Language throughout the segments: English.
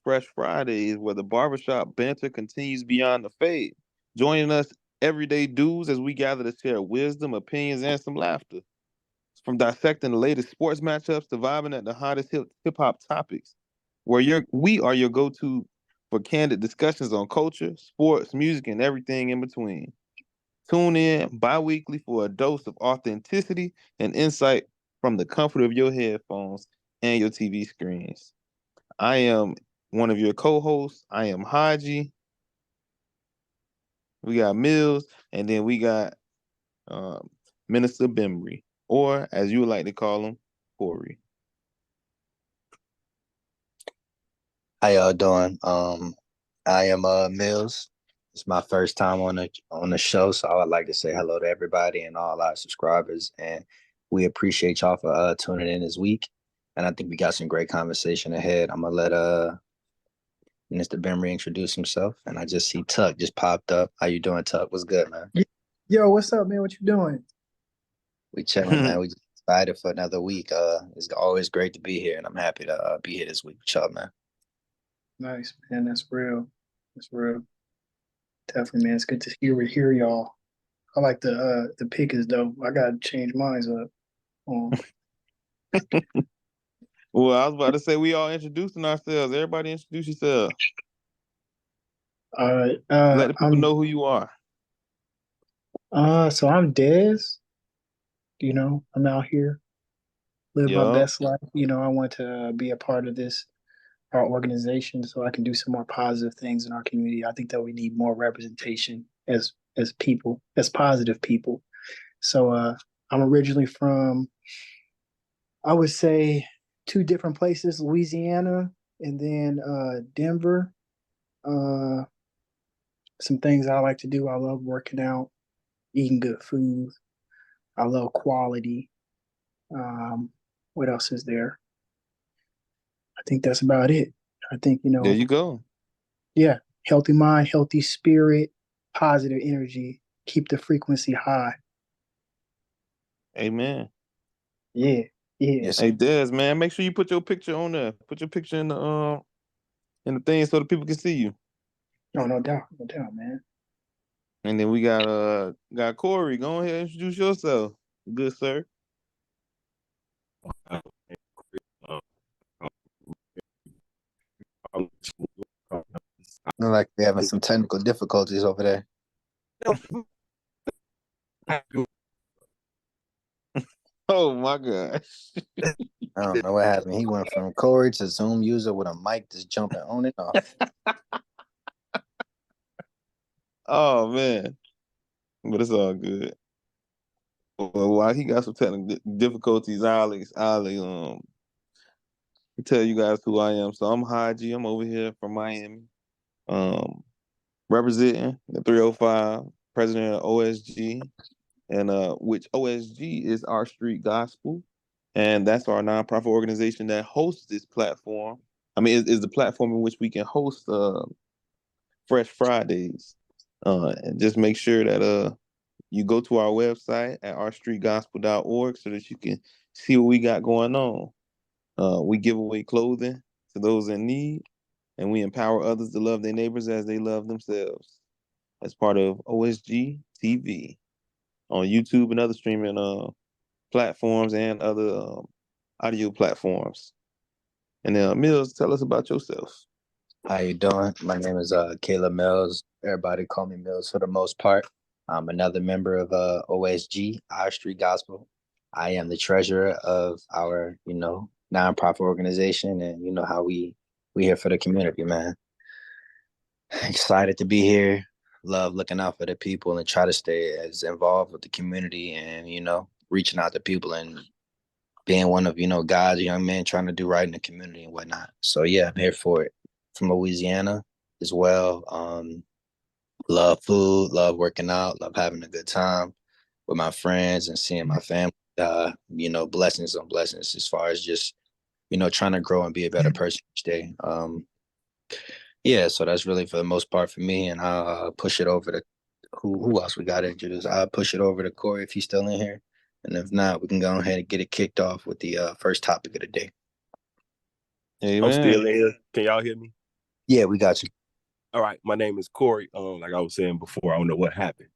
Fresh Fridays, where the barbershop banter continues beyond the fade. Joining us, everyday dudes, as we gather to share wisdom, opinions, and some laughter. From dissecting the latest sports matchups to vibing at the hottest hip hop topics, we are your go to for candid discussions on culture, sports, music, and everything in between. Tune in bi-weekly for a dose of authenticity and insight from the comfort of your headphones and your TV screens. I am one of your co-hosts. I am Haji. We got Mills, and then we got um, Minister Bembry, or as you would like to call him, Corey. How y'all doing? I am Mills. It's my first time on the show, so I would like to say hello to everybody and all our subscribers, and we appreciate y'all for tuning in this week. And I think we got some great conversation ahead. I'm gonna let Mr. Bembry introduce himself, and I just see Tuck just popped up. How you doing, Tuck? What's good, man? Yo, what's up, man? What you doing? We chilling, man. We just excited for another week. It's always great to be here, and I'm happy to be here this week with y'all, man. Nice, man. That's real. That's real. Definitely, man. It's good to hear y'all. I like the pickers though. I gotta change mine up. Well, I was about to say we all introducing ourselves. Everybody introduce yourself. All right. Let the people know who you are. So I'm Dez. I'm out here, live my best life. I want to be a part of our organization so I can do some more positive things in our community. I think that we need more representation as people, as positive people. So I'm originally from, I would say, two different places, Louisiana and then Denver. Some things I like to do. I love working out, eating good food. I love quality. What else is there? I think that's about it. I think, There you go. Yeah. Healthy mind, healthy spirit, positive energy. Keep the frequency high. Amen. Yeah. Yeah. Yes. Hey, Des, man, make sure you put your picture on there. Put your picture in the thing so the people can see you. Oh, no doubt, man. And then we got Corey. Go ahead and introduce yourself. Good sir. Look like we're having some technical difficulties over there. Oh my gosh. I don't know what happened. He went from Corey to Zoom user with a mic just jumping on and off. Oh man. But it's all good. Well, while he got some technical difficulties, I'll tell you guys who I am. So I'm Haji. I'm over here from Miami. Representing the 305, president of OSG, and which OSG is Our Street Gospel, and that's our nonprofit organization that hosts this platform. I mean, is the platform in which we can host Fresh Fridays, and just make sure that you go to our website at OurStreetGospel.org so that you can see what we got going on. We give away clothing to those in need, and we empower others to love their neighbors as they love themselves. As part of OSGTV on YouTube and other streaming platforms and other audio platforms. And Mills, tell us about yourself. How you doing? My name is Caleb Mills. Everybody call me Mills for the most part. I'm another member of OSG, Our Street Gospel. I am the treasurer of our, nonprofit organization, and you know how we here for the community, man. Excited to be here. Love looking out for the people and try to stay as involved with the community and, reaching out to people and being one of, God's young men trying to do right in the community and whatnot. So yeah, I'm here for it. From Louisiana as well. Love food, love working out, love having a good time with my friends and seeing my family. Blessings on blessings as far as just, trying to grow and be a better person each day. So that's really for the most part for me, and I'll push it over to who else we got to introduce. I'll push it over to Corey if he's still in here, and if not, we can go ahead and get it kicked off with the first topic of the day. Amen. I'm still in here. Can y'all hear me? Yeah, we got you. All right, my name is Corey. Like I was saying before, I don't know what happened,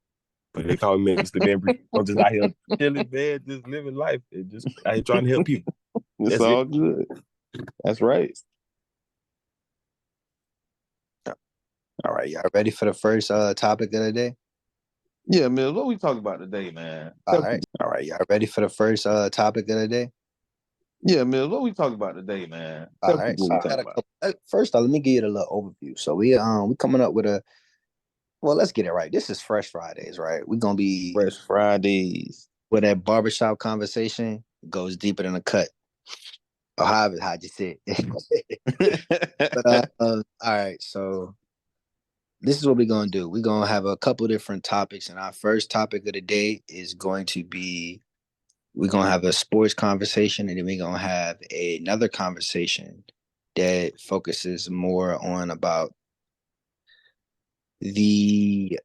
but they call me Mr. Memory. I'm just out here chilling, man, just living life and just out here trying to help people. It's That's all it. good. That's right. All right, y'all ready for the first topic of the day? Yeah, Mills, what we talking about today, man? All right, y'all ready for the first topic of the day? Yeah, Mills, what we talking about today, man? All right, so first off, let me give you a little overview. So we coming up with let's get it right. This is Fresh Fridays, right? We're gonna be Fresh Fridays. where that barbershop conversation goes deeper than a cut. Or how'd you say it? But all right, so this is what we're gonna do. We're gonna have a couple different topics, and our first topic of the day is going to be we're gonna have a sports conversation, and then we're gonna have another conversation that focuses more on about the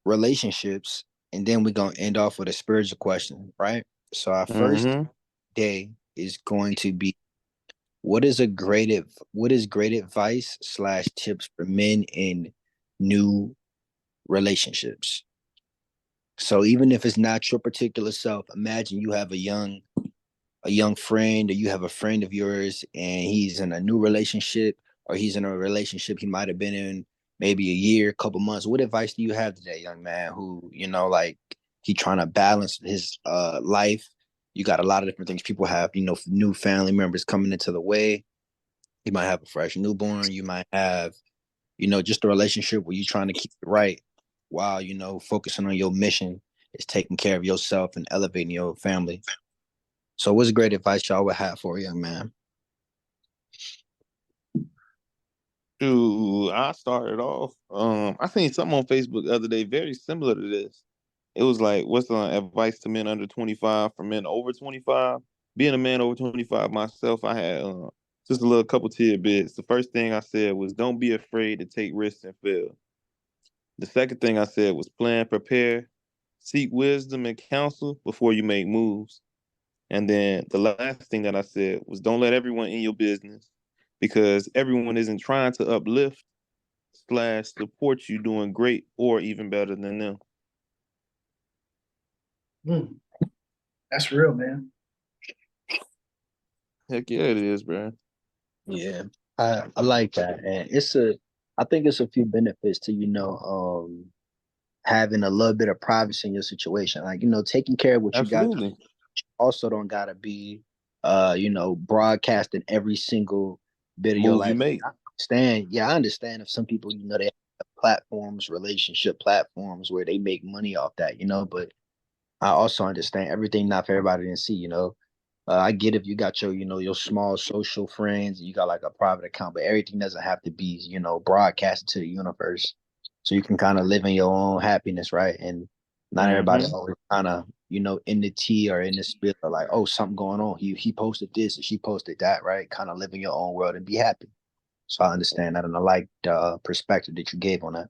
relationships, and then we're gonna end off with a spiritual question, right? So our first day is going to be what is great advice / tips for men in new relationships. So even if it's not your particular self, imagine you have a young friend, or you have a friend of yours and he's in a new relationship, or he's in a relationship he might have been in maybe a year, couple months. What advice do you have to that young man who, like he trying to balance his life? You got a lot of different things. People have, new family members coming into the way. You might have a fresh newborn. You might have, just a relationship where you're trying to keep it right while, focusing on your mission is taking care of yourself and elevating your family. So what's great advice y'all would have for a young man? Dude, I started off. I seen something on Facebook the other day very similar to this. It was like, what's the advice to men under 25 for men over 25? Being a man over 25 myself, I had just a little couple tidbits. The first thing I said was, don't be afraid to take risks and fail. The second thing I said was, plan, prepare, seek wisdom and counsel before you make moves. And then the last thing that I said was, don't let everyone in your business, because everyone isn't trying to uplift / support you doing great or even better than them. That's real, man. Heck yeah, it is, bro. Yeah, I like that, and I think it's a few benefits to having a little bit of privacy in your situation, like taking care of what you got. Absolutely. Also, don't gotta be broadcasting every single bit of your Move you life. make. I understand if some people they have platforms, relationship platforms where they make money off that, but I also understand everything not for everybody to see. I get if you got your small social friends and you got like a private account, but everything doesn't have to be broadcasted to the universe. So you can kind of live in your own happiness, right? And not everybody always kind of in the tea or in the spirit of like, oh, something going on. He posted this or she posted that, right? Kind of live in your own world and be happy. So I understand that, and I like the perspective that you gave on that.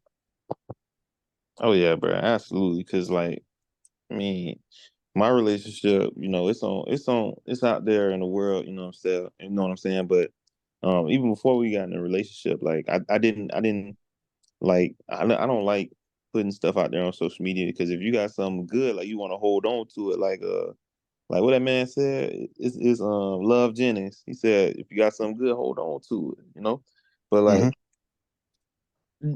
Oh yeah, bro, absolutely. Because like, I mean, my relationship, it's out there in the world. You know what I'm saying? You know what I'm saying? But even before we got in a relationship, like I didn't like I don't like putting stuff out there on social media, because if you got something good, like you want to hold on to it, like what that man said is Love Jennings. He said, if you got something good, hold on to it. But like,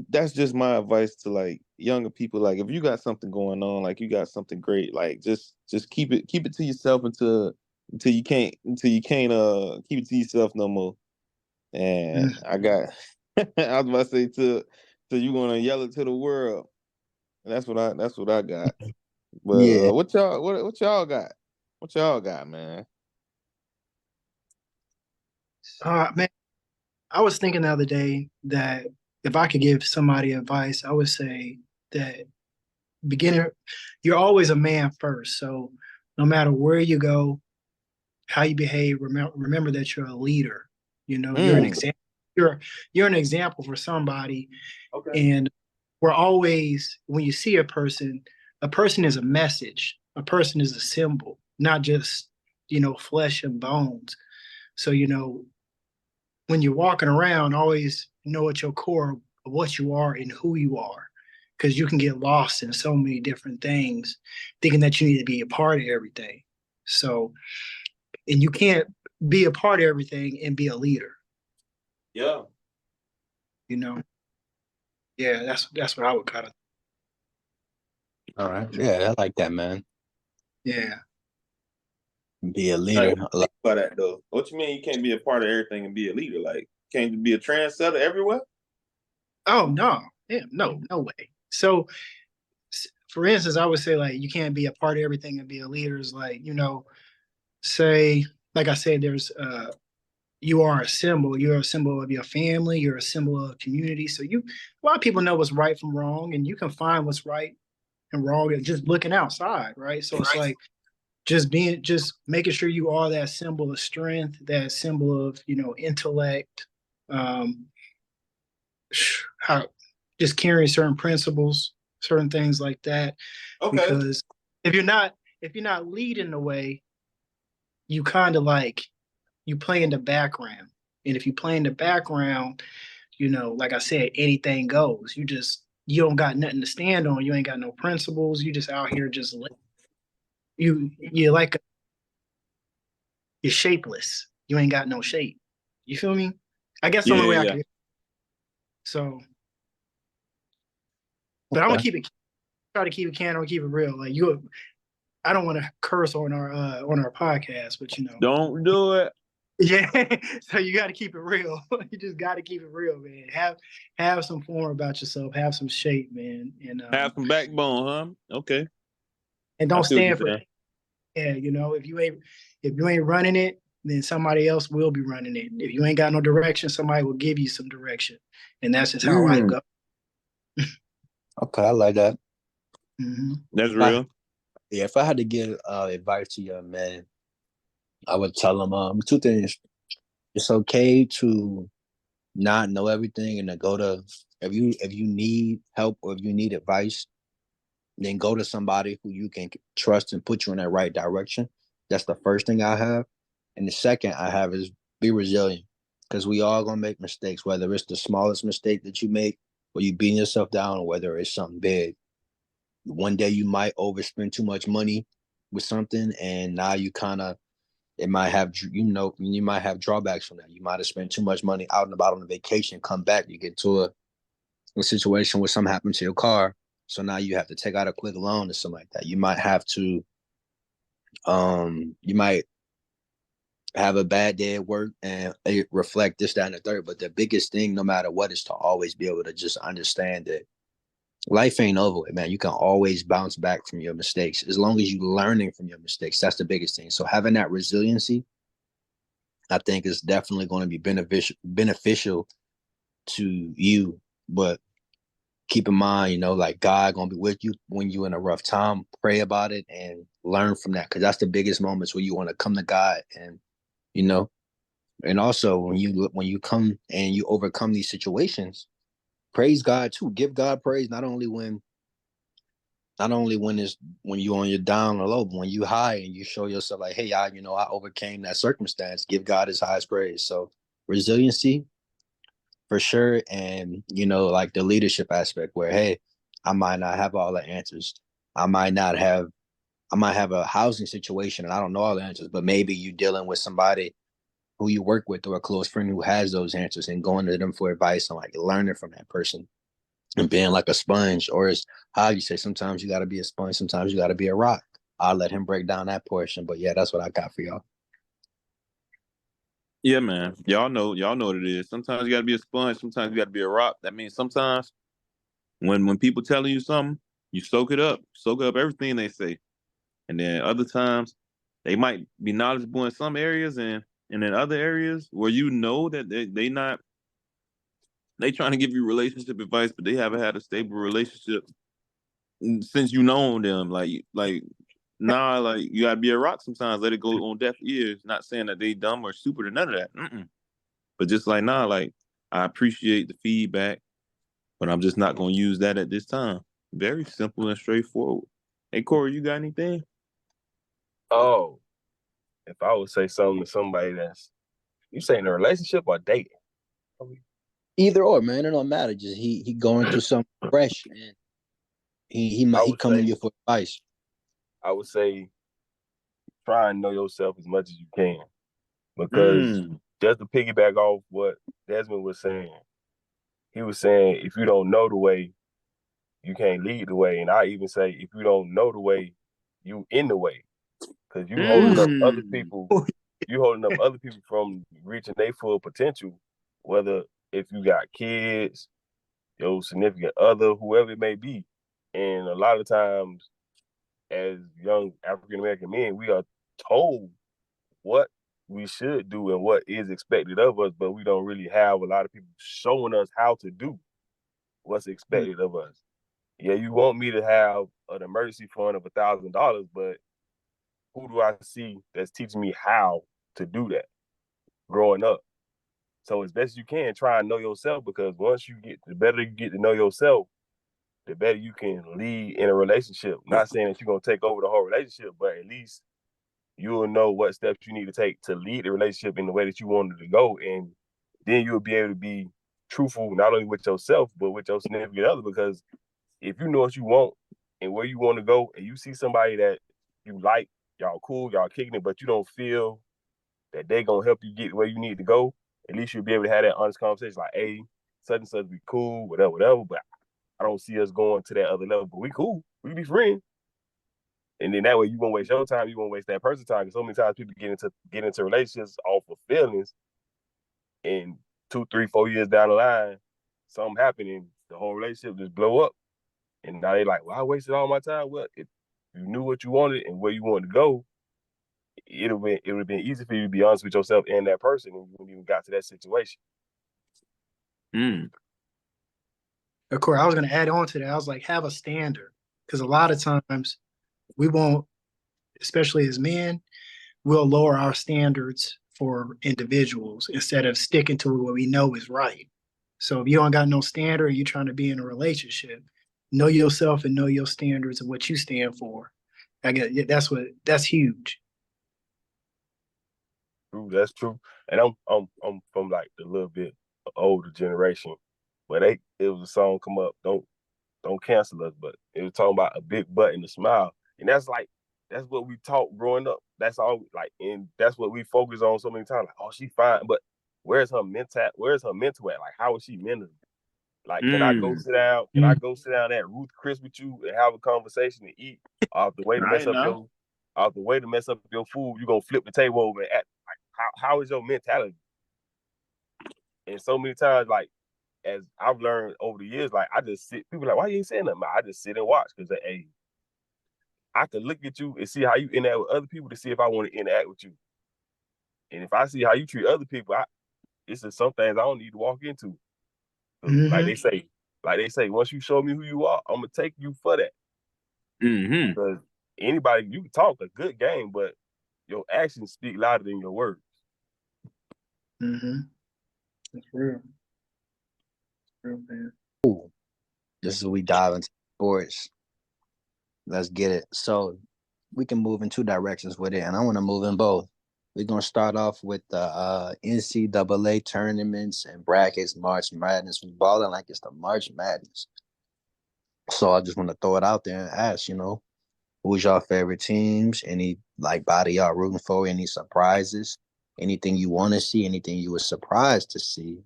that's just my advice to like younger people. Like, if you got something going on, like you got something great, like just keep it to yourself until you can't keep it to yourself no more. And I got I was about to say till you gonna yell it to the world. That's what I got. But Yeah. what y'all got? What y'all got, man? Man, I was thinking the other day that if I could give somebody advice, I would say that beginner, you're always a man first. So no matter where you go, how you behave, remember that you're a leader. You're an example. You're an example for somebody. Okay. And we're always, when you see a person is a message. A person is a symbol, not just flesh and bones. So when you're walking around, always know at your core of what you are and who you are. Because you can get lost in so many different things, thinking that you need to be a part of everything. So, and you can't be a part of everything and be a leader. Yeah. You know? Yeah, that's what I would kind of. All right. Yeah, I like that, man. Yeah. Be a Like, leader. what do you think about that though? What you mean you can't be a part of everything and be a leader? Like, can't you be a trendsetter everywhere? Oh no, yeah, no way. So, for instance, I would say like you can't be a part of everything and be a leader. Is like say like I said, there's you are a symbol. You're a symbol of your family. You're a symbol of community. So a lot of people know what's right from wrong, and you can find what's right and wrong and just looking outside, right? So it's like just making sure you are that symbol of strength, that symbol of intellect, um, how just carrying certain principles, certain things like that. Okay. Because if you're not leading the way, you kind of like you play in the background. And if you play in the background, like I said, anything goes. You don't got nothing to stand on. You ain't got no principles. You just out here just you're like you're shapeless. You ain't got no shape. You feel me? I guess the only way I can. So, but I'm gonna try to keep it candid, keep it real. Like I don't want to curse on our podcast, but Don't do it. Yeah, so you got to keep it real. You just got to keep it real, man. Have some form about yourself. Have some shape, man, and have some backbone, huh? Okay. And don't stand for it. Yeah, if you ain't running it, then somebody else will be running it. If you ain't got no direction, somebody will give you some direction, and that's just how I go. Okay, I like that. Mm-hmm. That's real. If I had to give advice to young men, I would tell them two things. It's okay to not know everything and to go to if you need help or if you need advice, then go to somebody who you can trust and put you in that right direction. That's the first thing I have. And the second I have is be resilient, because we all gonna make mistakes, whether it's the smallest mistake that you make or you beating yourself down, or whether it's something big. One day you might overspend too much money with something, and now you kind of it might have you might have drawbacks from that. You might have spent too much money out and about on a vacation, come back, you get to a situation where something happened to your car, so now you have to take out a quick loan or something like that. You might have to you might have a bad day at work and it reflect this, that, and the third. But the biggest thing, no matter what, is to always be able to just understand that life ain't over with, man. You can always bounce back from your mistakes as long as you're learning from your mistakes. That's the biggest thing. So having that resiliency, I think, is definitely going to be beneficial to you. But keep in mind, like God gonna be with you when you're in a rough time. Pray about it and learn from that, because that's the biggest moments where you want to come to God and and also when you come and you overcome these situations, praise God too. Give God praise not only when it's when you're on your down or low, but when you high and you show yourself like, hey, I overcame that circumstance. Give God his highest praise. So resiliency for sure. And like the leadership aspect where, hey, I might not have all the answers. I might have a housing situation and I don't know all the answers, but maybe you're dealing with somebody who you work with or a close friend who has those answers, and going to them for advice and like learning from that person and being like a sponge. Or is how you say, sometimes you got to be a sponge, sometimes you got to be a rock. I'll let him break down that portion. But yeah, that's what I got for y'all. Yeah, man. Y'all know what it is. Sometimes you got to be a sponge. Sometimes you got to be a rock. That means sometimes when people telling you something, you soak it up. Soak up everything they say. And then other times, they might be knowledgeable in some areas, and in other areas where that they trying to give you relationship advice, but they haven't had a stable relationship since you known them. Like you gotta be a rock sometimes. Let it go on deaf ears. Not saying that they dumb or stupid or none of that. Mm-mm. But just like I appreciate the feedback, but I'm just not gonna use that at this time. Very simple and straightforward. Hey Corey, you got anything? Oh, if I would say something to somebody that's You saying a relationship or dating? Either or, man. It don't matter. Just he going through something fresh, and he coming to you for advice. I would say try and know yourself as much as you can, because just to piggyback off what Desmond was saying, he was saying if you don't know the way, you can't lead the way, and I even say if you don't know the way, you in the way, because you holding up other people. You holding up other people from reaching their full potential, whether if you got kids, your significant other, whoever it may be. And a lot of times, as young African American men, we are told what we should do and what is expected of us, but we don't really have a lot of people showing us how to do what's expected of us. Yeah, you want me to have an emergency fund of $1,000, but who do I see that's teaching me how to do that growing up? So as best you can, try and know yourself, because once you get, the better you get to know yourself, the better you can lead in a relationship. Not saying that you're going to take over the whole relationship, but at least you'll know what steps you need to take to lead the relationship in the way that you wanted to go. And then you'll be able to be truthful, not only with yourself, but with your significant other. Because if you know what you want and where you want to go, and you see somebody that you like, y'all cool, y'all kicking it, but you don't feel that they're going to help you get where you need to go, at least you'll be able to have that honest conversation like, hey, such and such be cool, whatever, but I don't see us going to that other level, but we cool. We be friends. And then that way you won't waste your time, you won't waste that person's time. Because so many times people get into relationships off of feelings, and 2, 3, 4 years down the line, something happened and the whole relationship just blow up. And now they like, well, I wasted all my time. Well, if you knew what you wanted and where you wanted to go, it would have been easy for you to be honest with yourself and that person, and you wouldn't even got to that situation. Of course, I was going to add on to that. I was like, have a standard, because a lot of times we won't, especially as men, we'll lower our standards for individuals instead of sticking to what we know is right. So if you don't got no standard and you're trying to be in a relationship, know yourself and know your standards and what you stand for. I guess that's huge. True, that's true. And I'm from like the little bit older generation, but it was a song come up, don't cancel us, but it was talking about a big butt and a smile. And that's what we taught growing up. That's all, like, and that's what we focus on so many times. Like, oh, she fine, but where's her mental at? Like, how is she mentally? Like, can I go sit down? Can I go sit down at Ruth Chris with you and have a conversation and eat? Off the way to mess up your food, you gonna flip the table over and act like, how is your mentality? And so many times, like, as I've learned over the years, like, I just sit. People are like, why you ain't saying nothing? I just sit and watch, because hey, I can look at you and see how you interact with other people to see if I want to interact with you. And if I see how you treat other people, it's just some things I don't need to walk into. Like they say, once you show me who you are, I'm gonna take you for that. Because anybody, you can talk a good game, but your actions speak louder than your words. That's real. Real, man. Ooh, this is we dive into sports. Let's get it. So we can move in two directions with it, and I want to move in both. We're gonna start off with the NCAA tournaments and brackets, March Madness. We're balling like it's the March Madness. So I just want to throw it out there and ask, who's your favorite teams? Any like body y'all rooting for? Any surprises? Anything you want to see? Anything you were surprised to see?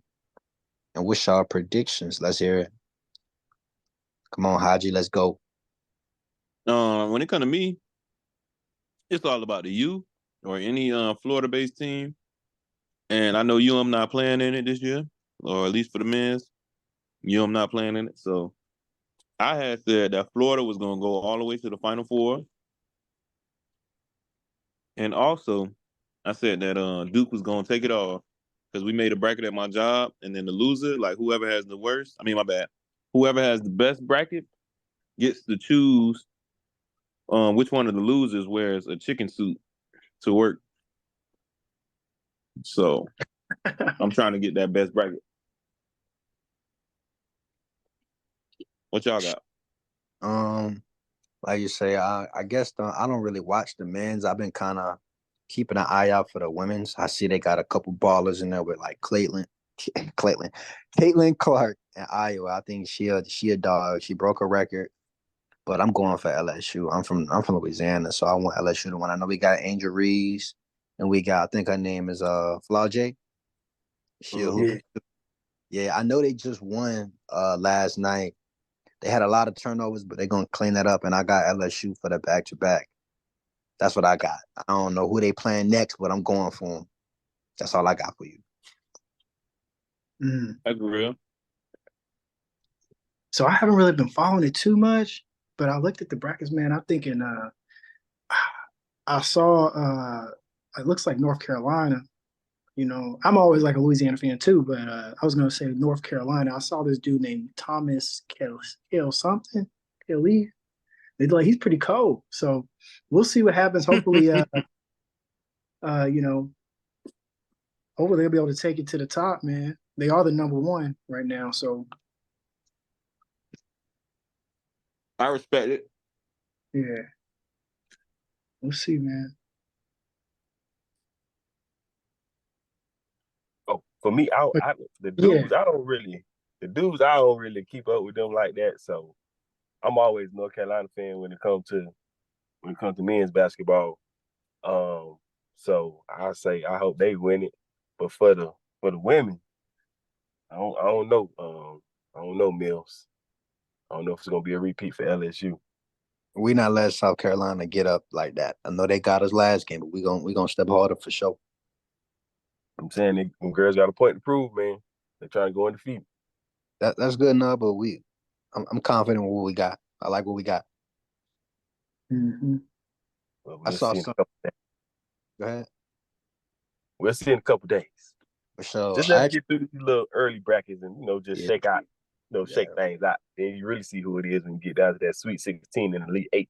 And what's your predictions? Let's hear it. Come on, Haji, let's go. When it comes to me, it's all about the U or any Florida-based team. And I know UM not playing in it this year, or at least for the men's. UM not playing in it. So I had said that Florida was going to go all the way to the Final Four. And also, I said that Duke was going to take it off, because we made a bracket at my job, and then the loser, like whoever has the worst, whoever has the best bracket gets to choose which one of the losers wears a chicken suit to work. So I'm trying to get that best bracket. What y'all got? Like you say, I guess I don't really watch the men's. I've been kind of keeping an eye out for the women's. I see they got a couple ballers in there with like Caitlin Clark in Iowa. I think she a dog. She broke a record, but I'm going for LSU. I'm from Louisiana, so I want LSU to win. I know we got Angel Reese, and we got, I think her name is Flau'jae. She a Mhm. hoop. Yeah, I know they just won last night. They had a lot of turnovers, but they're gonna clean that up. And I got LSU for the back to back. That's what I got. I don't know who they playing next, but I'm going for them. That's all I got for you. That's real. So I haven't really been following it too much, but I looked at the brackets, man. I'm thinking, I saw, it looks like North Carolina. You know, I'm always like a Louisiana fan too, but I was gonna say North Carolina. I saw this dude named Thomas Kell something, Kelly. Like he's pretty cold. So we'll see what happens. Hopefully, you know, hopefully they'll be able to take it to the top, man. They are the number one right now. So I respect it. yeah, we'll see, man. Oh, for me, But the yeah, dudes I don't really keep up with them like that. So I'm always a North Carolina fan when it comes to men's basketball. Um, so I say I hope they win it. But for the women, I don't know. I don't know Mills. I don't know if it's gonna be a repeat for LSU. We not let South Carolina get up like that. I know they got us last game, but we gonna step harder for sure. I'm saying them girls got a point to prove, man. They're trying to go undefeated. That's good enough, but I'm confident with what we got. I like what we got. mm-hmm. But I we'll saw see in a some. couple days. Go ahead. We'll see in a couple days. For sure. Just let us get through these little early brackets and just Yeah, shake yeah. things out. Then you really see who it is when you get down to that Sweet 16 and Elite Eight.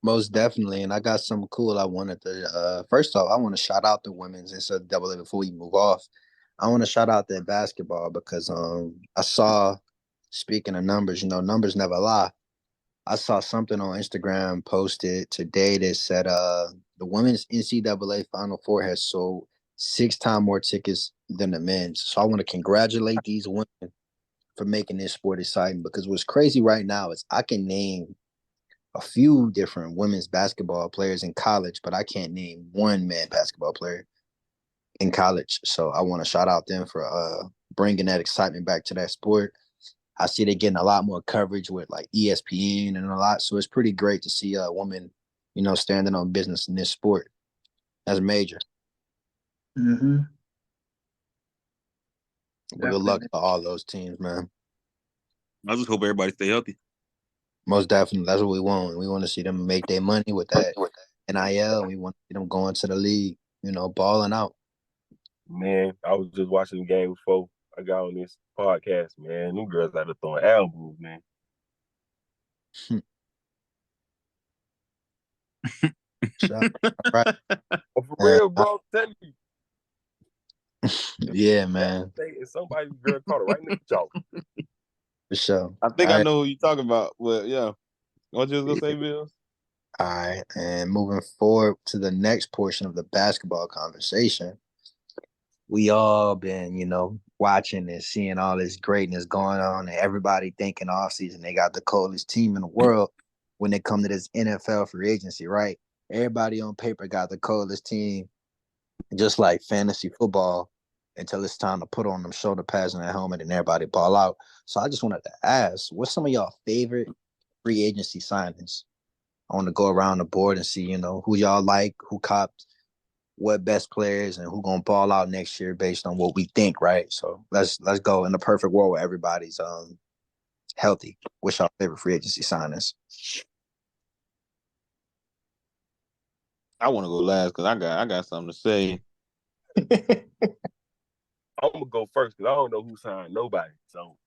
Most definitely. And I got something cool I wanted to first off, I want to shout out the women's NCAA before we move off. I want to shout out that basketball because I saw, speaking of numbers, numbers never lie. I saw something on Instagram posted today that said the women's NCAA Final Four has sold 6 times more tickets than the men's. So I want to congratulate these women for making this sport exciting because what's crazy right now is I can name a few different women's basketball players in college, but I can't name one man basketball player in college. So I want to shout out them for bringing that excitement back to that sport. I see they getting a lot more coverage with like ESPN and a lot. So it's pretty great to see a woman, standing on business in this sport. That's major. Mm-hmm. But good luck Definitely. to all those teams, man. I just hope everybody stay healthy. Most definitely. That's what we want. We want to see them make their money with that NIL. We want to see them going to the league, balling out. Man, I was just watching the game before I got on this podcast, man. Them girls out there throwing elbows, man. So, all right. Oh, for real, bro. Tell you. Yeah, man. Somebody's girl caught it right in the jaw. For sure. I think All I right. know who you're talking about, but yeah. What you was gonna say, Bill? All right. And moving forward to the next portion of the basketball conversation, we all been, watching and seeing all this greatness going on, and everybody thinking off season they got the coldest team in the world when it come to this NFL free agency, right? Everybody on paper got the coldest team, just like fantasy football, until it's time to put on them shoulder pads and that helmet and everybody ball out. So I just wanted to ask, what's some of y'all favorite free agency signings? I want to go around the board and see, who y'all like, who copped what best players, and who gonna ball out next year based on what we think, right? So let's go in the perfect world where everybody's healthy. What's your favorite free agency signings? I want to go last because I got something to say. I'm gonna go first because I don't know who signed nobody. So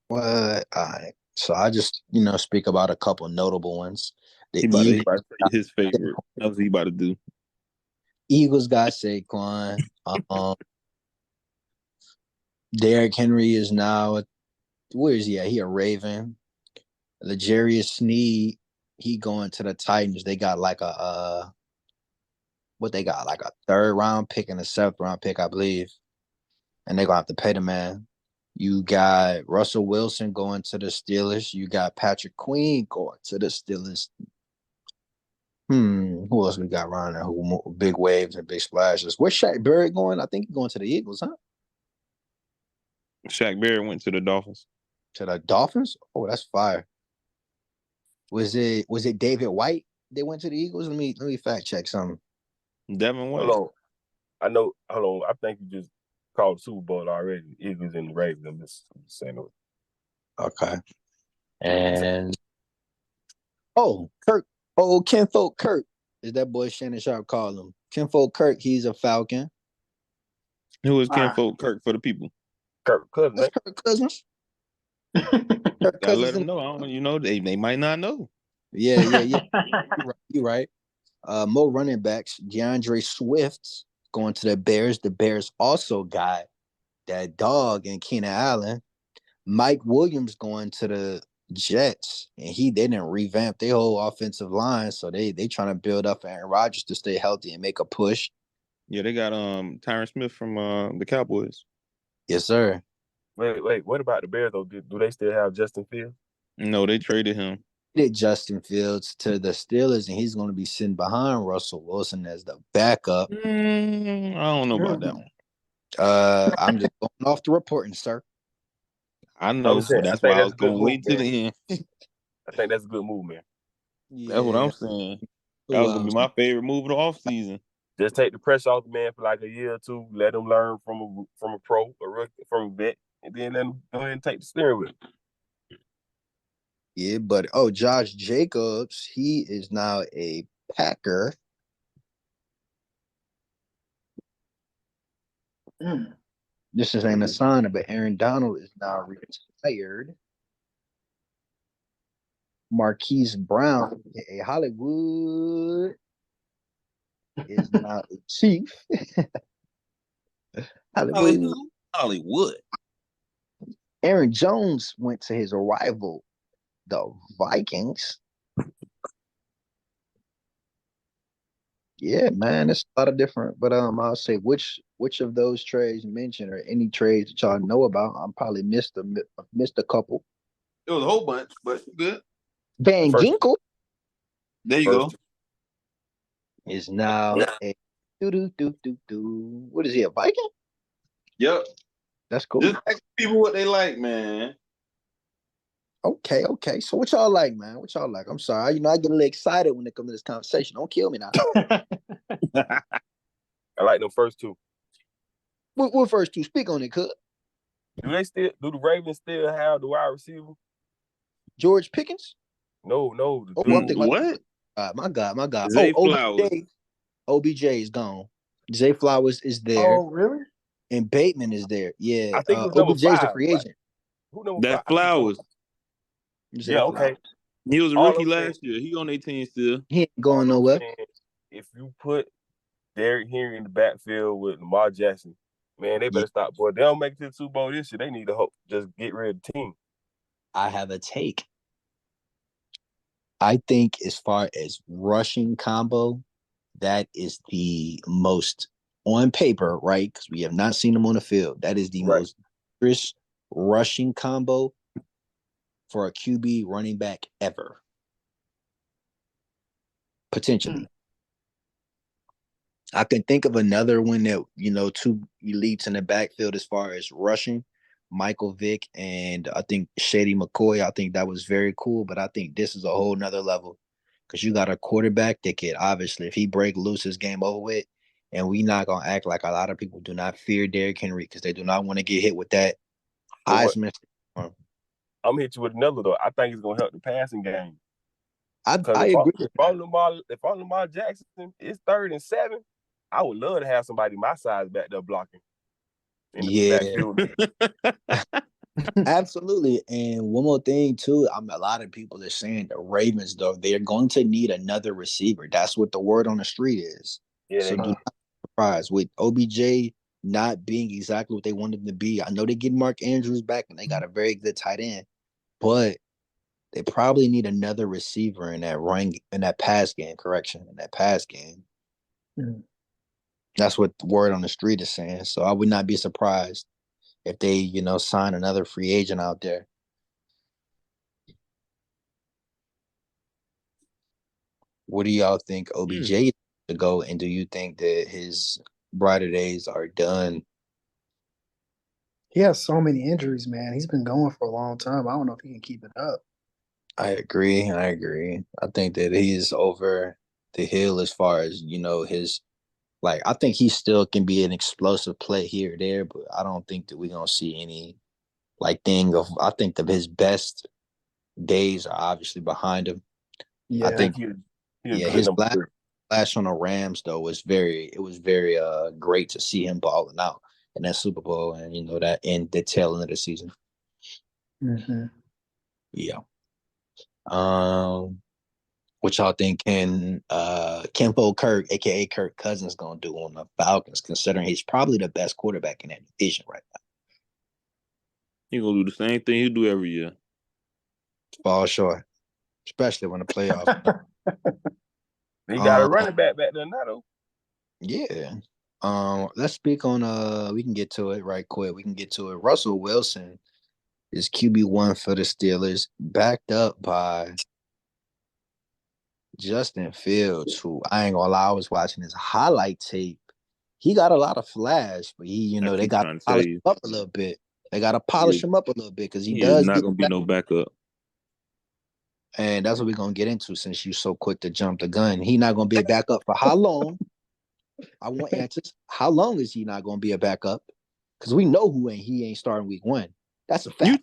What? All right. So I just, speak about a couple notable ones. The He about to say his favorite. That's what he about to do. Eagles got Saquon. Derrick Henry is now, where is he at? He a Raven. L'Jarius Sneed, he going to the Titans. They got like a what they got, like a 3rd round pick and a 7th round pick, I believe. And they're gonna have to pay the man. You got Russell Wilson going to the Steelers. You got Patrick Queen going to the Steelers. Who else we got around there? Who big waves and big splashes? Where's Shaq Barrett going? I think he's going to the Eagles, huh? Shaq Barrett went to the Dolphins. To the Dolphins? Oh, that's fire. Was it David White? They went to the Eagles. Let me fact check something. Devin White. Hold on. I think you just called the Super Bowl already. Eagles and the Ravens. I'm just saying it. Okay. And Kirk. Kinfolk Kirk is that boy Shannon Sharp called him. Kinfolk Kirk, he's a Falcon. Who is Kinfolk Kirk for the people? Kirk Cousins. That's Kirk Cousins. Kirk Gotta let them know. I don't, they might not know. Yeah. You're right. More running backs. DeAndre Swift going to the Bears. The Bears also got that dog and Keenan Allen. Mike Williams going to the Jets, and they didn't revamp their whole offensive line, so they trying to build up Aaron Rodgers to stay healthy and make a push. Yeah, they got Tyron Smith from the Cowboys. Yes, sir. Wait. What about the Bears though? Do they still have Justin Fields? No, they traded him. Did Justin Fields to the Steelers, and he's going to be sitting behind Russell Wilson as the backup. I don't know about that one. I'm just going off the reporting, sir. I know. That's why I was going to wait till the end. I think that's a good move, man. Yeah. That's what I'm saying. That was going to be my favorite move of the offseason. Just take the pressure off the man for like a year or two. Let him learn from a pro, a rookie, from a vet, and then let him go ahead and take the steering wheel. Yeah, but Josh Jacobs, he is now a Packer. This is an assignment, but Aaron Donald is now retired. Marquise Brown, a Hollywood, is now a Chief. Hollywood. Aaron Jones went to his rival, the Vikings. Yeah, man, it's a lot of different. But I'll say which of those trades mentioned or any trades that y'all know about. I probably missed a couple. It was a whole bunch, but good. Van Ginkel. There you go. Is now a What is he, a Viking? Yep. That's cool. Just ask people what they like, man. Okay. So what y'all like, man? What y'all like? I'm sorry. I get a little excited when it comes to this conversation. Don't kill me now. I like them first two. What first two? Speak on it, cuz. Do the Ravens still have the wide receiver? George Pickens? No. What? My God. Zay Flowers. OBJ is gone. Zay Flowers is there. Oh, really? And Bateman is there. Yeah. I think OBJ is a free agent. Who number That 5? Flowers. Yeah, okay. He was a rookie last year. He on their team still. He ain't going nowhere. If you put Derrick Henry in the backfield with Lamar Jackson, man, they better stop. Boy, they don't make it to the Super Bowl this year. They need to just get rid of the team. I have a take. I think as far as rushing combo, that is the most on paper, right? Because we have not seen them on the field. That is the most dangerous rushing combo for a QB running back ever. Potentially. I can think of another one that, two elites in the backfield as far as rushing. Michael Vick and I think Shady McCoy. I think that was very cool, but I think this is a whole nother level because you got a quarterback that could obviously, if he break loose, his game over with. And we not gonna act like a lot of people do not fear Derrick Henry because they do not want to get hit with that Heisman. I'm gonna hit you with another though. I think it's gonna help the passing game. I agree. If I'm Lamar Jackson, it's 3rd and 7. I would love to have somebody my size back there blocking. Absolutely. And one more thing too, a lot of people are saying the Ravens, though, they're going to need another receiver. That's what the word on the street is. Yeah, so do not be surprised with OBJ not being exactly what they wanted him to be. I know they get Mark Andrews back and they got a very good tight end, but they probably need another receiver in that pass game. Mm. That's what the word on the street is saying. So I would not be surprised if they, sign another free agent out there. What do y'all think OBJ to go? And do you think that his brighter days are done? He has so many injuries, man. He's been going for a long time. I don't know if he can keep it up. I agree. I think that he's over the hill as far as, his I think he still can be an explosive play here or there, but I don't think that we're gonna see any thing of I think that his best days are obviously behind him. Yeah. I think his number three. last on the Rams though was very great to see him balling out in that Super Bowl and that in the tail end of the season. Mm-hmm. Yeah. What y'all think Kenfo Kirk, aka Kirk Cousins, gonna do on the Falcons, considering he's probably the best quarterback in that division right now? He gonna do the same thing he do every year. Fall short, especially when the playoffs. He got a running back there now, though. Yeah. Let's speak on we can get to it right quick. We can get to it. Russell Wilson is QB1 for the Steelers, backed up by Justin Fields, who I ain't gonna lie, I was watching his highlight tape. He got a lot of flash, but they got to polish him up a little bit. They got to polish him up a little bit because he does. Is not gonna be no backup. And that's what we're gonna get into since you're so quick to jump the gun. He not gonna be a backup for how long? I want answers. How long is he not gonna be a backup? Because we know he ain't starting week 1. That's a fact. You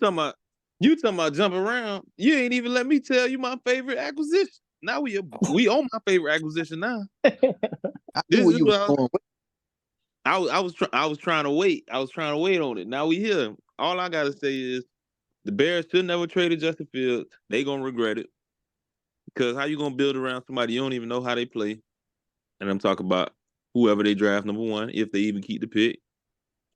talking about jump around? You ain't even let me tell you my favorite acquisition. Now we on my favorite acquisition now. This is what I was trying to wait. I was trying to wait on it. Now we here. All I gotta say is the Bears should never traded Justin Fields. They gonna regret it. Because how you gonna build around somebody you don't even know how they play? And I'm talking about whoever they draft number 1, if they even keep the pick.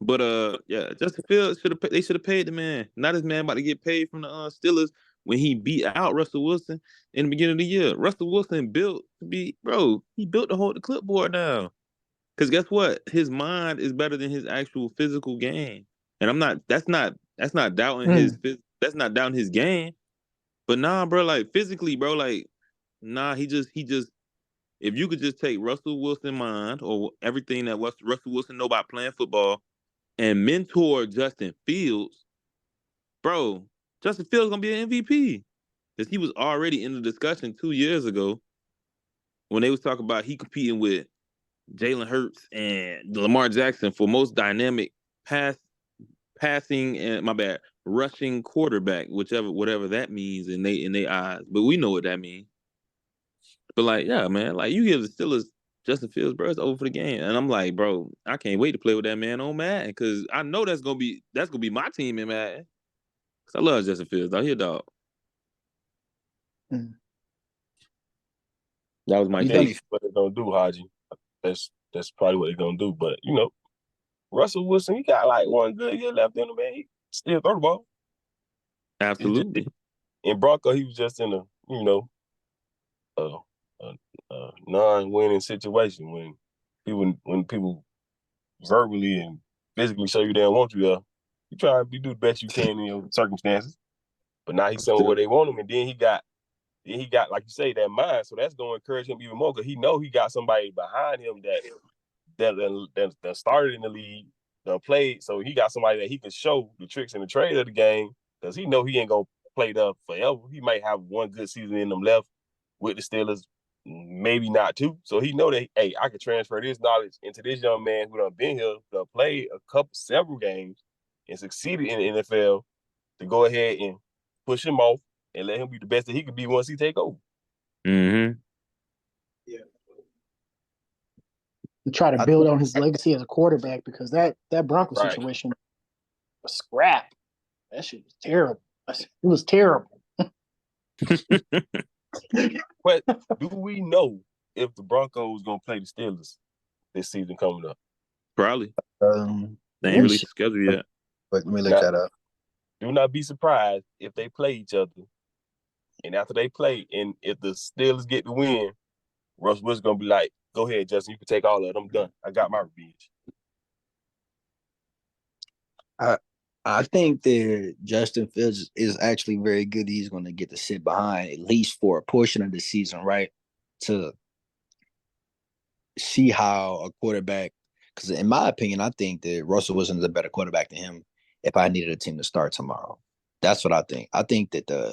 But yeah, Justin Fields should have paid the man. Not this man about to get paid from the Steelers when he beat out Russell Wilson in the beginning of the year. Russell Wilson built to be, bro. He built to hold the clipboard now. Because guess what? His mind is better than his actual physical game. And I'm not. That's not doubting his. That's not doubting his game. But nah, bro. Like physically, bro. Like nah. He just. If you could just take Russell Wilson's mind or everything that Russell Wilson know about playing football and mentor Justin Fields, bro. Justin Fields gonna be an MVP because he was already in the discussion 2 years ago when they was talking about he competing with Jalen Hurts and Lamar Jackson for most dynamic passing and rushing quarterback, whatever that means in they eyes. But we know what that means. But like, yeah, man, like you give the Steelers Justin Fields, bro, it's over for the game. And I'm like, bro, I can't wait to play with that man on Madden because I know that's gonna be my team in Madden. Cause I love Justin Fields, dog. He a dog. That was my take. What they're gonna do, Haji. That's probably what they're gonna do. But Russell Wilson, he got like 1 good year left in him, man. He still throw the ball. Absolutely. In Bronco, he was just in a non-winning situation when people verbally and physically show you they don't want you there. You try to do the best you can in your circumstances. But now he's somewhere where they want him, and then he got like you say that mind. So that's going to encourage him even more because he know he got somebody behind him that started in the league, that played. So he got somebody that he can show the tricks and the trade of the game because he know he ain't gonna play there forever. He might have 1 good season in them left with the Steelers, maybe not 2. So he know that, hey, I can transfer this knowledge into this young man who done been here, done played several games and succeeded in the NFL to go ahead and push him off and let him be the best that he could be once he take over. Mm-hmm. Yeah. And try to build on his legacy as a quarterback because that Bronco situation was scrap. That shit was terrible. It was terrible. But do we know if the Broncos gonna play the Steelers this season coming up? Probably. They ain't released the schedule yet. But let me look that up. Do not be surprised if they play each other. And after they play, and if the Steelers get the win, Russ Wilson gonna Go ahead, Justin. You can take all of it. I'm done. I got my revenge. I think that Justin Fields is actually very good. He's going to get to sit behind at least for a portion of the season, right? To see how a quarterback, because in my opinion, I think that Russell Wilson is a better quarterback than him if I needed a team to start tomorrow. That's what I think. I think that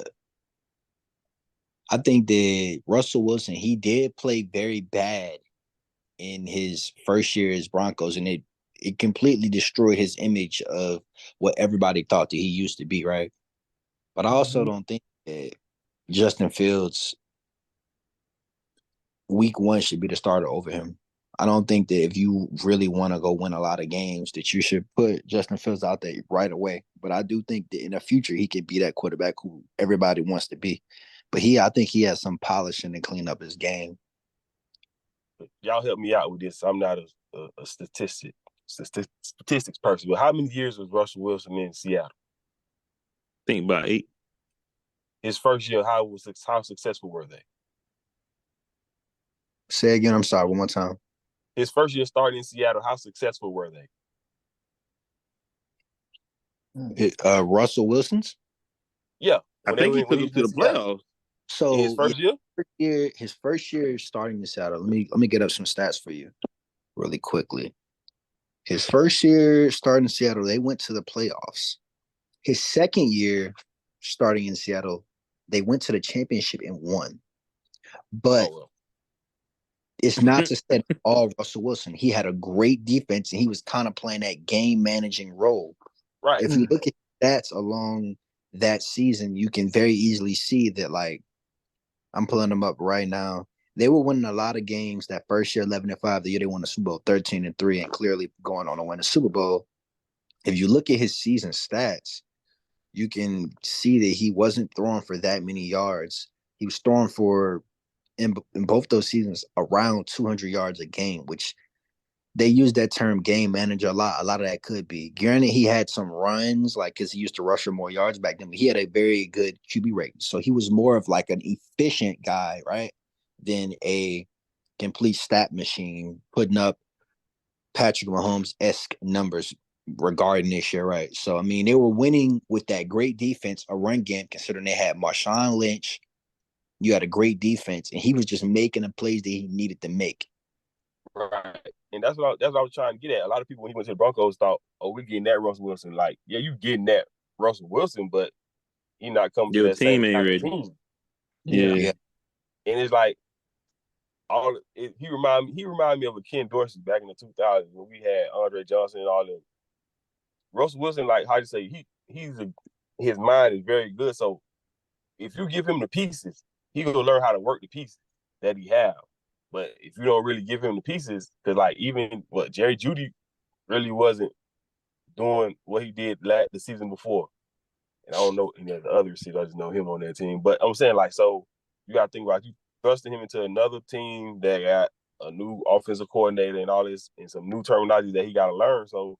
Russell Wilson, he did play very bad in his first year as Broncos, and it completely destroyed his image of what everybody thought that he used to be, right? But I also don't think that Justin Fields week one should be the starter over him. I don't think that if you really want to go win a lot of games that you should put Justin Fields out there right away. But I do think that in the future he could be that quarterback who everybody wants to be. But I think he has some polishing to clean up his game. Y'all help me out with this. I'm not a statistics person, but how many years was Russell Wilson in Seattle? Think about 8. His first year, how successful were they? Say again, I'm sorry, one more time. His first year starting in Seattle, how successful were they? Russell Wilson's? Yeah. I think he took him to the playoffs. So his first year? His first year starting in Seattle. Let me get up some stats for you really quickly. His first year starting in Seattle, they went to the playoffs. His second year starting in Seattle, they went to the championship and won. But it's not to say all Russell Wilson. He had a great defense, and he was kind of playing that game managing role. Right. If you look at stats along that season, you can very easily see that, like, I'm pulling them up right now. They were winning a lot of games that first year, 11-5. The year they won the Super Bowl, 13-3, and clearly going on to win the Super Bowl. If you look at his season stats, you can see that he wasn't throwing for that many yards. He was throwing for, in both those seasons, around 200 yards a game, which they use that term game manager a lot. A lot of that could be. Granted, he had some runs, like, because he used to rush for more yards back then, but he had a very good QB rating. So he was more of like an efficient guy, right, than a complete stat machine putting up Patrick Mahomes-esque numbers regarding this year, right? So, I mean, they were winning with that great defense, a run game, considering they had Marshawn Lynch. You had a great defense, and he was just making the plays that he needed to make. Right. And that's what I was trying to get at. A lot of people, when he went to the Broncos, thought, oh, we're getting that Russell Wilson. Like, yeah, you getting that Russell Wilson, but he not coming to that team same ain't kind ready. of team. Yeah. And it's like, he reminded me of a Ken Dorsey back in the 2000s when we had Andre Johnson and all them. Russell Wilson, like, how you say, his mind is very good. So if you give him the pieces, he gonna learn how to work the pieces that he have. But if you don't really give him the pieces, because like even Jerry Jeudy really wasn't doing what he did the season before. And I don't know any of the other receivers. I just know him on that team. But I'm saying, like, so you got to think about you thrusting him into another team that got a new offensive coordinator and all this and some new terminology that he got to learn. So,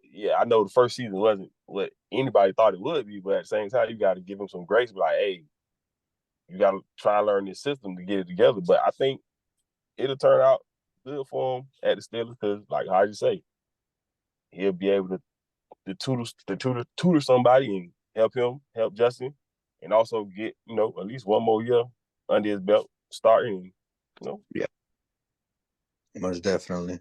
yeah, I know the first season wasn't what anybody thought it would be, but at the same time, you got to give him some grace. Be like, hey, you got to try and learn this system to get it together. But I think it'll turn out good for him at the Steelers because, like how you say, he'll be able to tutor somebody and help Justin, and also get at least one more year under his belt starting. Yeah, most definitely.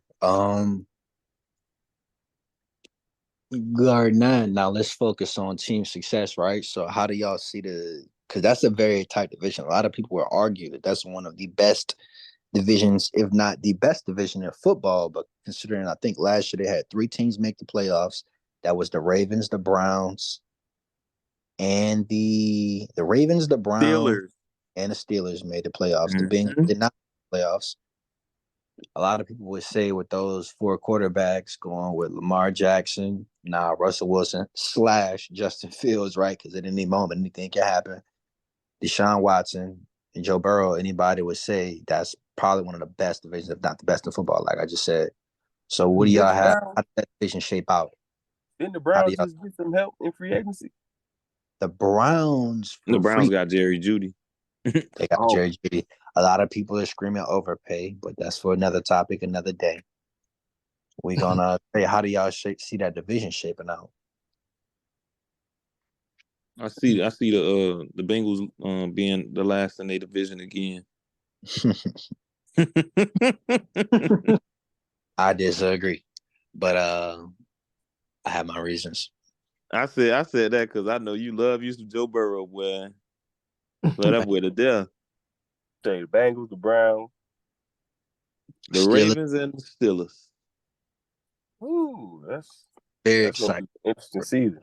Gardner, now let's focus on team success, right? So how do y'all see because that's a very tight division. A lot of people will argue that that's one of the best divisions, if not the best division in football. But considering, I think last year they had 3 teams make the playoffs. That was the Ravens, the Browns, and the Ravens, the Browns, and the Steelers made the playoffs. Mm-hmm. The Bengals did not make the playoffs. A lot of people would say with those 4 quarterbacks going with Lamar Jackson, Russell Wilson / Justin Fields, right? Because at any moment, anything can happen. Deshaun Watson and Joe Burrow, anybody would say that's probably one of the best divisions, if not the best in football, like I just said. So what do y'all have? How did that division shape out? Didn't the Browns just get some help in free agency? The Browns got Jerry Jeudy. They got Jerry Jeudy. A lot of people are screaming overpay, but that's for another topic, another day. We're gonna say, how do y'all see that division shaping out? I see the Bengals being the last in their division again. I disagree, but I have my reasons. I said that because I know you love you some Joe Burrow, boy. Love that boy to death. Say the Bengals, the Browns, The Steelers. Ravens and the Steelers. Ooh, that's Very gonna be exciting. an interesting season.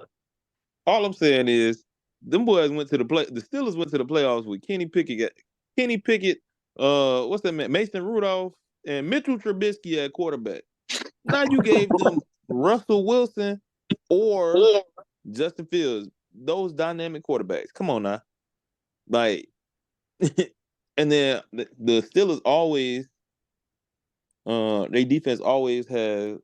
All I'm saying is, them boys went to the play. The Steelers went to the playoffs with Kenny Pickett. What's that man? Mason Rudolph and Mitchell Trubisky at quarterback. Now you gave them Russell Wilson or Justin Fields, those dynamic quarterbacks. Come on now, like, and then the Steelers always, their defense always has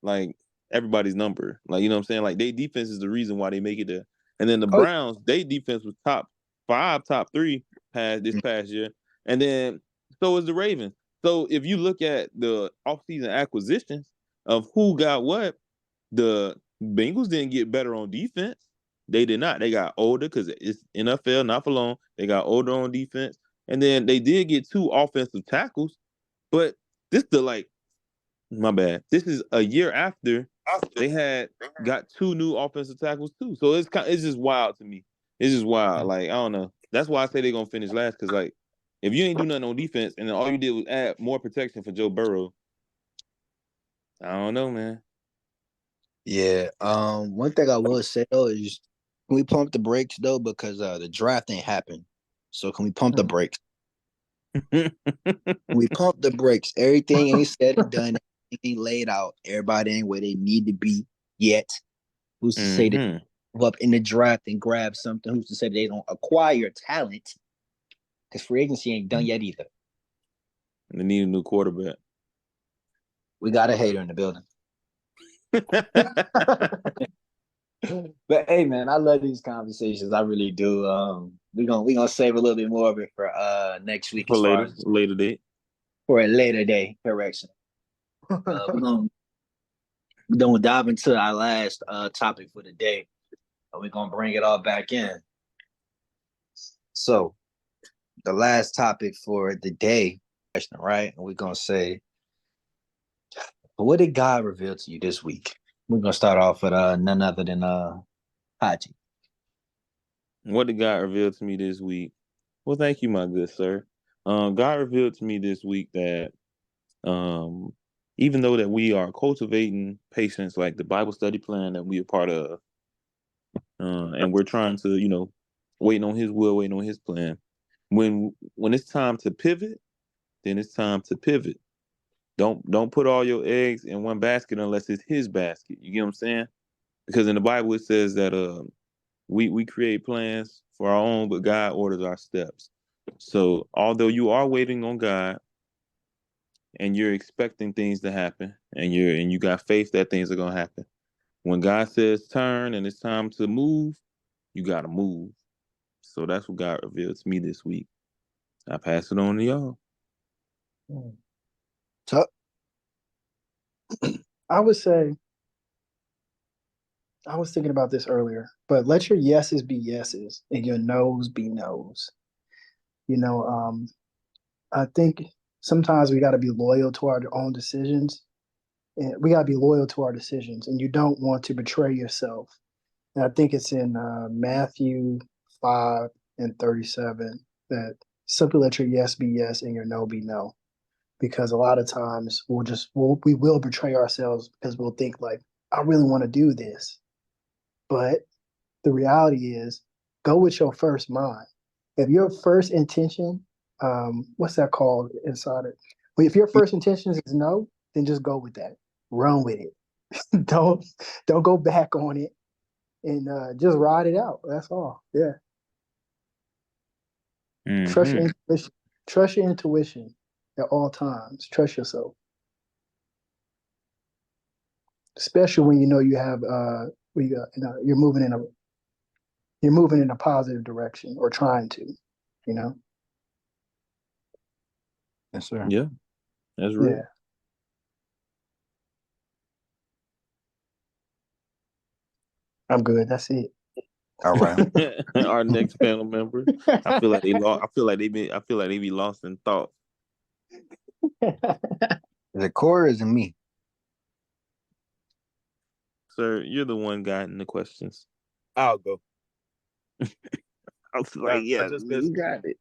like everybody's number. Like, you know what I'm saying? Like, their defense is the reason why they make it there. And then the Browns, their defense was top 5, top 3 this past year. And then so is the Ravens. So if you look at the offseason acquisitions of who got what, the Bengals didn't get better on defense. They did not. They got older because it's NFL, not for long. They got older on defense. And then they did get 2 offensive tackles. But this my bad. This is a year after they got 2 new offensive tackles too. So it's just wild to me. It's just wild. Like, I don't know. That's why I say they're gonna finish last, because like, if you ain't do nothing on defense and then all you did was add more protection for Joe Burrow, I don't know, man. Yeah. One thing I will say though is, can we pump the brakes though, because the draft ain't happened. So can we pump the brakes? We pump the brakes. Everything ain't said and done. Everything ain't laid out. Everybody ain't where they need to be yet. Who's to say that go up in the draft and grab something? Who's to say they don't acquire talent? Because free agency ain't done yet either. They need a new quarterback. We got a hater in the building. But hey, man, I love these conversations. I really do. We gonna save a little bit more of it for next week, for as later, far as later date. For a later day correction. We're gonna dive into our last topic for the day. We're gonna bring it all back in. So, the last topic for the day, right? And we're gonna say, what did God reveal to you this week? We're gonna start off with none other than Haji. What did God reveal to me this week? Well, thank you, my good sir. God revealed to me this week that even though that we are cultivating patience, like the Bible study plan that we are part of, and we're trying to, waiting on His will, waiting on His plan. When it's time to pivot, then it's time to pivot. Don't put all your eggs in one basket unless it's His basket. You get what I'm saying? Because in the Bible it says that we create plans for our own, but God orders our steps. So although you are waiting on God and you're expecting things to happen, and you got faith that things are gonna happen, when God says turn and it's time to move, you gotta move. So that's what God revealed to me this week. I pass it on to y'all. So I would say, I was thinking about this earlier, but let your yeses be yeses and your nos be nos. I think sometimes we got to be loyal to our own decisions, and we got to be loyal to our decisions, and you don't want to betray yourself. And I think it's in Matthew 5:37 that simply let your yes be yes and your no be no. Because a lot of times we will betray ourselves because we'll think like, I really want to do this. But the reality is, go with your first mind. If your first intention, what's that called inside it? Well, if your first intention is no, then just go with that. Run with it. don't go back on it, and just ride it out. That's all. Yeah. Mm-hmm. Trust your intuition. Trust your intuition at all times. Trust yourself, especially when you know you have you're moving in a positive direction or trying to. Yes, sir. Yeah, that's real. Yeah. I'm good. That's it. All right. Our next panel member, I feel like they lost. I feel like they be lost in thought. Is it Corey or is it me? Sir, you're the one guiding the questions. I'll go. I was like, yeah, you got it.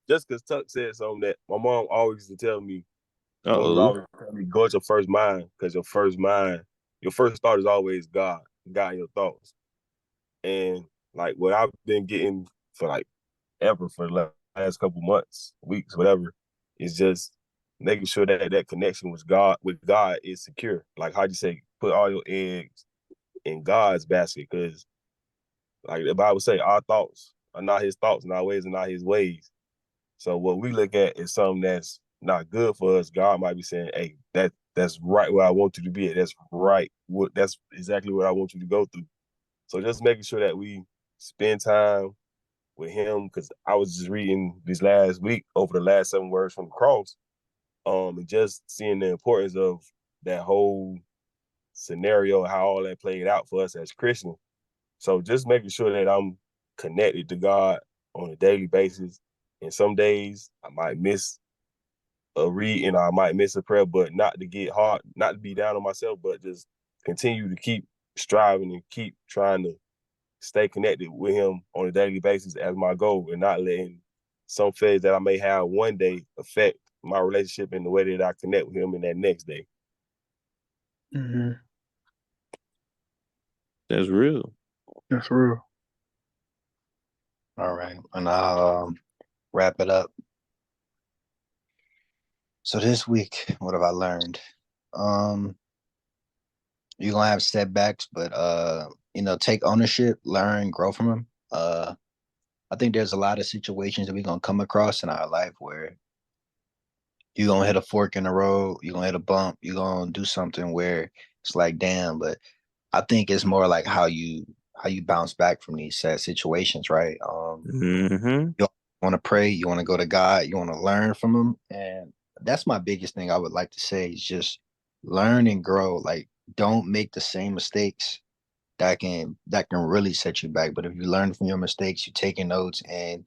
Just because Tuck said something that my mom always used to tell me. Uh-oh. Go at your first mind, because your first thought is always God, guiding your thoughts. And like what I've been getting for like ever for the last couple months, weeks, whatever, is just making sure that that connection with God is secure. Like how you say, put all your eggs in God's basket, because like the Bible say, our thoughts are not His thoughts, and our ways are not His ways. So what we look at is something that's not good for us. God might be saying, "Hey, that's right where I want you to be at. That's right. That's exactly what I want you to go through." So just making sure that we spend time with Him, because I was just reading this last week over the last 7 words from the cross, and just seeing the importance of that whole scenario, how all that played out for us as Christians. So just making sure that I'm connected to God on a daily basis. And some days I might miss a read and I might miss a prayer, but not to get hard, not to be down on myself, but just continue to keep striving and keep trying to stay connected with Him on a daily basis as my goal, and not letting some phase that I may have one day affect my relationship in the way that I connect with Him in that next day. Mm-hmm. That's real. That's real. All right. And I'll wrap it up. So this week, what have I learned? You're gonna have setbacks, but take ownership, learn, grow from them. I think there's a lot of situations that we're gonna come across in our life where you're gonna hit a fork in the road, you're gonna hit a bump, you're gonna do something where it's like, damn. But I think it's more like how you bounce back from these sad situations, right? Mm-hmm. You want to pray, you want to go to God, you want to learn from Him, and that's my biggest thing I would like to say is just learn and grow. Like, don't make the same mistakes that can really set you back. But if you learn from your mistakes, you taking notes and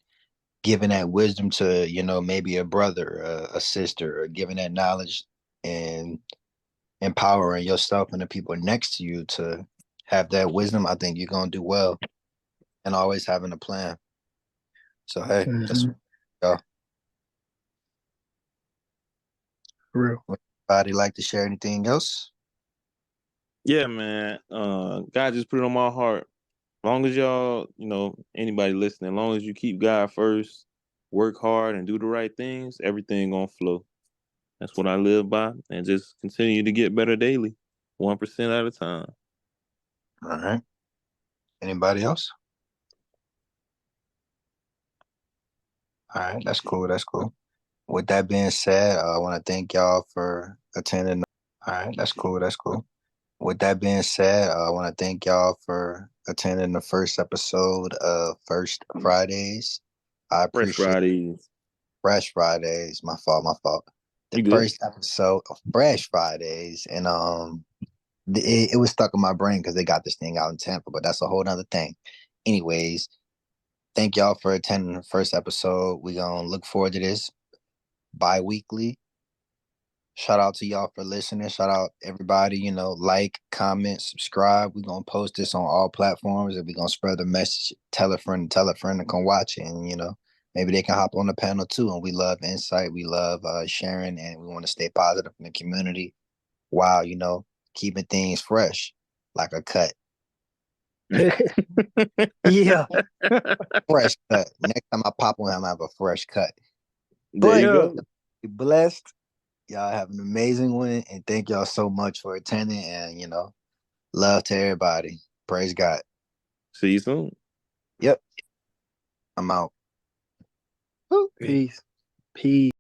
giving that wisdom to maybe a brother, a sister, or giving that knowledge and empowering yourself and the people next to you to have that wisdom, I think you're gonna do well. And always having a plan. So hey, that's real. would anybody like to share anything else? Yeah, man. God just put it on my heart. As long as y'all, anybody listening, as long as you keep God first, work hard and do the right things, everything gonna flow. That's what I live by, and just continue to get better daily, 1% at a time. All right. Anybody else? All right, that's cool. That's cool. With that being said, I want to thank y'all for attending. All right, that's cool. That's cool. With that being said, I want to thank y'all for attending the first episode of First Fridays. I Fresh appreciate Fridays. Fresh Fridays. My fault. My fault. The You good? first episode of Fresh Fridays, and it was stuck in my brain because they got this thing out in Tampa, but that's a whole nother thing. Anyways, thank y'all for attending the first episode. We gonna look forward to this bi-weekly. Shout out to y'all for listening. Shout out everybody, like, comment, subscribe. We're gonna post this on all platforms and we're gonna spread the message. Tell a friend to come watch it. And maybe they can hop on the panel too. And we love insight, we love sharing, and we want to stay positive in the community while, keeping things fresh, like a cut. Yeah. Fresh cut. Next time I pop on him, I have a fresh cut. There you go. Be blessed. Y'all have an amazing one, and thank y'all so much for attending. And love to everybody. Praise God. See you soon. Yep. I'm out. Peace. Peace.